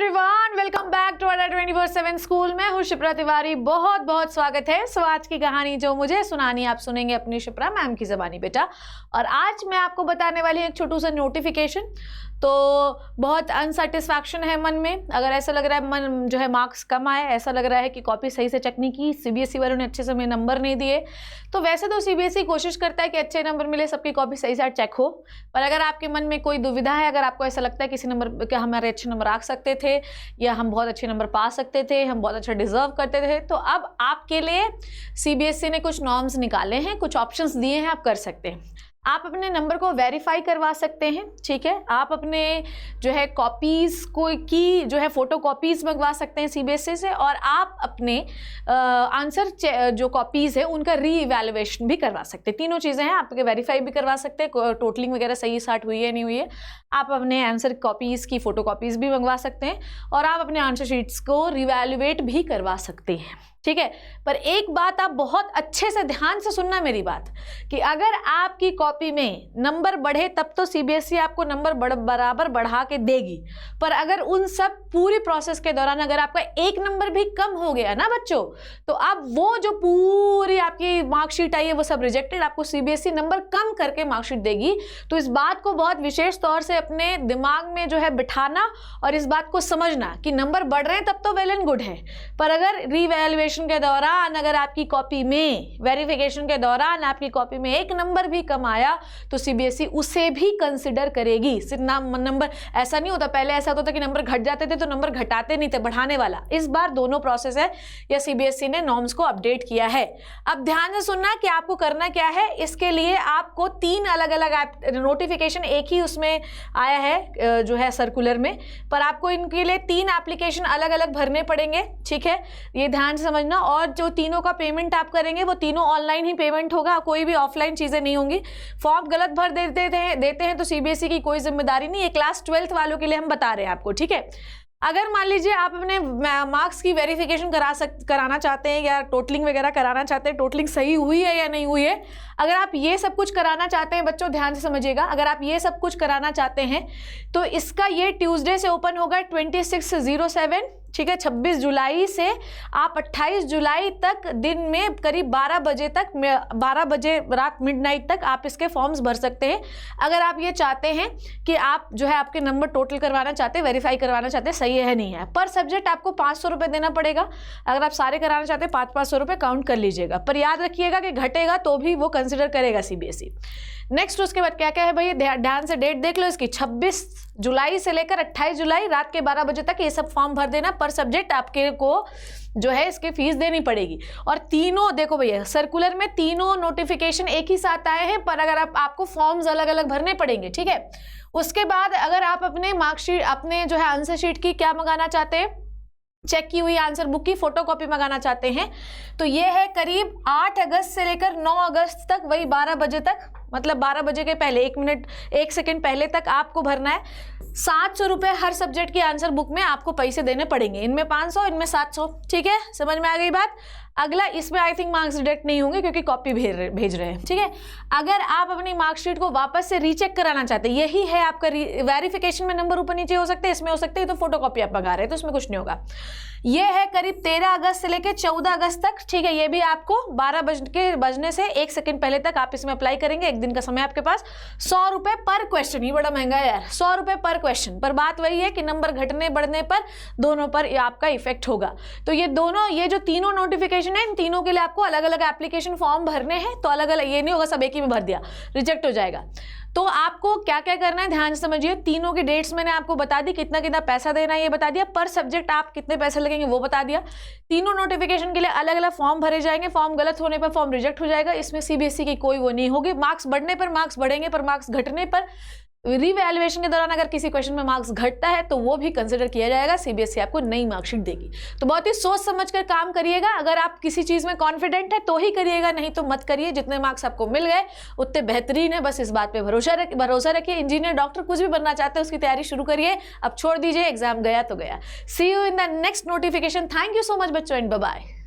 Everyone, welcome back to अड्डा 24/7 school. मैं हूँ शिप्रा तिवारी, बहुत बहुत स्वागत है। सो आज की कहानी जो मुझे सुनानी आप सुनेंगे अपनी शिप्रा मैम की ज़बानी बेटा। और आज मैं आपको बताने वाली एक छोटू सा नोटिफिकेशन। तो बहुत अनसेटिस्फैक्शन है मन में, अगर ऐसा लग रहा है मन जो है मार्क्स कम आए, ऐसा लग रहा है कि कॉपी सही से चेक नहीं की, सीबीएसई वालों ने अच्छे से हमें नंबर नहीं दिए। तो वैसे तो सीबीएसई कोशिश करता है कि अच्छे नंबर मिले, सबकी कॉपी सही से चेक हो। पर अगर आपके मन में कोई दुविधा है, अगर आपको ऐसा लगता है किसी नंबर के हमारे अच्छे नंबर आ सकते थे या हम बहुत अच्छे नंबर पा सकते थे, हम बहुत अच्छा डिजर्व करते थे, तो अब आपके लिए सीबीएसई ने कुछ नॉर्म्स निकाले हैं, कुछ ऑप्शंस दिए हैं, आप कर सकते हैं। आप अपने नंबर को वेरीफाई करवा सकते हैं, ठीक है। आप अपने जो है कॉपीज़ को की जो है फ़ोटो कॉपीज़ मंगवा सकते हैं सीबीएसई से, और आप अपने आंसर जो कॉपीज़ है उनका री इवैल्यूएशन भी करवा सकते हैं। तीनों चीज़ें हैं, आप वेरीफाई भी करवा सकते हैं, टोटलिंग वगैरह सही साठ हुई है नहीं हुई है। आप अपने आंसर कॉपीज़ की फ़ोटो कॉपीज़ भी मंगवा सकते हैं, और आप अपने आंसर शीट्स को रिवैल्यूएट भी करवा सकते हैं, ठीक है। पर एक बात आप बहुत अच्छे से ध्यान से सुनना मेरी बात, कि अगर आपकी कॉपी में नंबर बढ़े तब तो सीबीएसई आपको नंबर बराबर बढ़ा के देगी। पर अगर उन सब पूरी प्रोसेस के दौरान अगर आपका एक नंबर भी कम हो गया ना बच्चों, तो अब वो जो पूरी आपकी मार्कशीट आई है वो सब रिजेक्टेड, आपको सीबीएसई नंबर कम करके मार्कशीट देगी। तो इस बात को बहुत विशेष तौर से अपने दिमाग में जो है बिठाना और इस बात को समझना कि नंबर बढ़ रहे हैं तब तो वेल एंड गुड है, पर अगर रीवैल्यूएशन के दौरान अगर आपकी कॉपी में वेरिफिकेशन के दौरान आपकी कॉपी में एक नंबर भी कम आया तो सीबीएसई उसे भी कंसिडर करेगी। सिर्फ नंबर ऐसा नहीं होता, पहले ऐसा होता था कि नंबर घट जाते थे तो नंबर घटाते नहीं थे, बढ़ाने वाला। इस बार दोनों प्रोसेस है, या सीबीएसई ने नॉर्म्स को अपडेट किया है। अब ध्यान से सुनना कि आपको करना क्या है। इसके लिए आपको 3 अलग अलग नोटिफिकेशन एक ही उसमें आया है जो है सर्कुलर में, पर आपको इनके लिए 3 एप्लीकेशन अलग अलग भरने पड़ेंगे, ठीक है। ये ध्यान से समझना। और जो तीनों का पेमेंट आप करेंगे वो तीनों ऑनलाइन ही पेमेंट होगा, कोई भी ऑफलाइन चीजें नहीं होंगी। फॉर्म गलत भर देते हैं तो सीबीएसई की कोई जिम्मेदारी नहीं है, क्लास 12th वालों के लिए हम बता रहे हैं आपको, ठीक है। अगर मान लीजिए आप अपने मार्क्स की वेरिफिकेशन कराना चाहते हैं या टोटलिंग वगैरह कराना चाहते हैं, टोटलिंग सही हुई है या नहीं हुई है, अगर आप ये सब कुछ कराना चाहते हैं बच्चों ध्यान से समझिएगा, अगर आप ये सब कुछ कराना चाहते हैं तो इसका ये ट्यूसडे से ओपन होगा 26/07, ठीक है। 26 जुलाई से आप 28 जुलाई तक दिन में करीब 12 बजे रात मिडनाइट तक आप इसके फॉर्म्स भर सकते हैं। अगर आप ये चाहते हैं कि आप जो है आपके नंबर टोटल करवाना चाहते हैं, वेरीफाई करवाना चाहते हैं, सही है नहीं है। पर सब्जेक्ट आपको 500 रुपये देना पड़ेगा। अगर आप सारे कराना चाहते हैं 500 रुपये काउंट कर लीजिएगा, पर याद रखिएगा कि घटेगा तो भी वो कंसिडर करेगा सीबीएसई। नेक्स्ट उसके बाद क्या क्या है भाई, ध्यान से डेट देख लो इसकी। 26 जुलाई से लेकर 28 जुलाई रात के 12 बजे तक ये सब फॉर्म भर देना। पर सब्जेक्ट आपके को जो है इसकी फीस देनी पड़ेगी। और तीनों देखो भैया, सर्कुलर में तीनों नोटिफिकेशन एक ही साथ आए हैं, पर अगर आपको फॉर्म्स अलग अलग भरने पड़ेंगे, ठीक है। उसके बाद अगर आप अपने मार्कशीट अपने जो है आंसर शीट की क्या मंगाना चाहते हैं, चेक की हुई आंसर बुक की फोटोकॉपी मंगाना चाहते हैं, तो ये है करीब 8 अगस्त से लेकर 9 अगस्त तक, वही 12 बजे तक, मतलब 12 बजे के पहले 1 सेकंड पहले तक आपको भरना है। 700 रुपये हर सब्जेक्ट की आंसर बुक में आपको पैसे देने पड़ेंगे, इनमें 500 इनमें 700, ठीक है। समझ में आ गई बात। अगला इसमें आई थिंक मार्क्स डिडक्ट नहीं होंगे क्योंकि कॉपी भेज रहे हैं, ठीक है। अगर आप अपनी मार्कशीट को वापस से रीचेक कराना चाहते हैं, यही है आपका वेरिफिकेशन में नंबर ऊपर नीचे हो सकते हैं, इसमें हो सकते हैं, तो फोटोकॉपी आप मंगा रहे हैं तो इसमें कुछ नहीं होगा। ये है करीब 13 अगस्त से लेकर 14 अगस्त तक, ठीक है। ये भी आपको 12 बजने से 1 सेकंड पहले तक आप इसमें अप्लाई करेंगे, एक दिन का समय आपके पास। 100 रुपये पर क्वेश्चन, ये बड़ा महंगा है यार, 100 रुपये पर क्वेश्चन। पर बात वही है कि नंबर घटने बढ़ने पर दोनों पर आपका इफेक्ट होगा। तो ये जो तीनों नोटिफिकेशन है, इन तीनों के लिए आपको अलग अलग एप्लीकेशन फॉर्म भरने हैं। तो अलग अलग ये नहीं होगा सब एक ही में भर दिया, रिजेक्ट हो जाएगा। तो आपको क्या क्या करना है ध्यान से समझिए। तीनों की डेट्स मैंने आपको बता दी, कितना कितना पैसा देना है ये बता दिया, पर सब्जेक्ट आप कितने पैसे लगेंगे वो बता दिया। तीनों नोटिफिकेशन के लिए अलग अलग फॉर्म भरे जाएंगे, फॉर्म गलत होने पर फॉर्म रिजेक्ट हो जाएगा। इसमें सीबीएसई की कोई वो नहीं होगी। मार्क्स बढ़ने पर मार्क्स बढ़ेंगे, पर मार्क्स घटने पर रीवैल्यूएशन के दौरान अगर किसी क्वेश्चन में मार्क्स घटता है तो वो भी कंसिडर किया जाएगा, सीबीएसई आपको नई मार्कशीट देगी। तो बहुत ही सोच समझकर काम करिएगा। अगर आप किसी चीज़ में कॉन्फिडेंट है तो ही करिएगा, नहीं तो मत करिए। जितने मार्क्स आपको मिल गए उतने बेहतरीन है, बस इस बात पे भरोसा रखिए। इंजीनियर, डॉक्टर कुछ भी बनना चाहते हैं उसकी तैयारी शुरू करिए, अब छोड़ दीजिए, एग्जाम गया तो गया। See you in the next notification. Thank you so much बच्चों एंड बाय बाय।